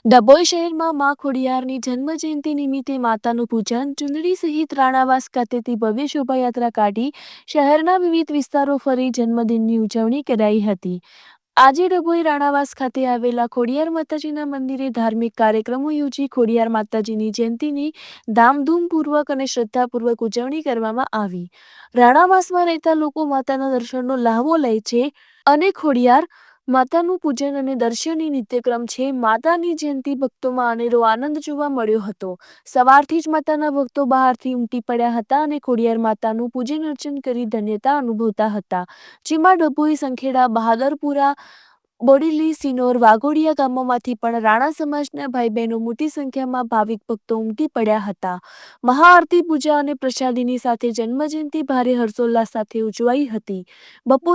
ડભોઈ શહેરમાં મા ખોડિયારની જન્મજયંતિ નિમિત્તે માતાનું પૂજન, ચુંદડી સહિત રાણાવાસ ખાતેથી ભવ્ય શોભાયાત્રા કાઢી શહેરના વિવિધ વિસ્તારો ફરી જન્મદિનની ઉજવણી કરાઈ હતી. આજે ડભોઈ રાણાવાસ ખાતે આવેલા ખોડિયાર માતાજીના મંદિરે ધાર્મિક કાર્યક્રમો યોજી ખોડિયાર માતાજીની જયંતિની ધામધૂમપૂર્વક અને શ્રદ્ધાપૂર્વક ઉજવણી કરવામાં આવી. રાણાવાસમાં રહેતા લોકો માતાના દર્શનનો લહાવો લે છે અને ખોડિયાર માતાનું પૂજન અને દર્શનની નિત્યક્રમ છે. માતાની જયંતિ ભક્તોમાં અનેરો આનંદ જોવા મળ્યો હતો. સવારથી જ માતાના ભક્તો બહારથી ઉમટી પડ્યા હતા અને ખોડિયાર માતાનું પૂજન અર્ચન કરી ધન્યતા અનુભવતા હતા. જેમાં ડભોઈ, સંખેડા, બહાદરપુરા, બોડેલી, સિનોર, વાઘોડિયા ગામોમાંથી પણ રાણા સમાજના ભાઈ બહેનો મોટી સંખ્યામાં ભાવિક ભક્તો ઉમટી પડ્યા હતા. મહાઆરતી, પૂજા અને પ્રસાદીની સાથે જન્મજયંતિ ભારે હર્ષોલ્લાસ સાથે ઉજવાઈ હતી. બપોર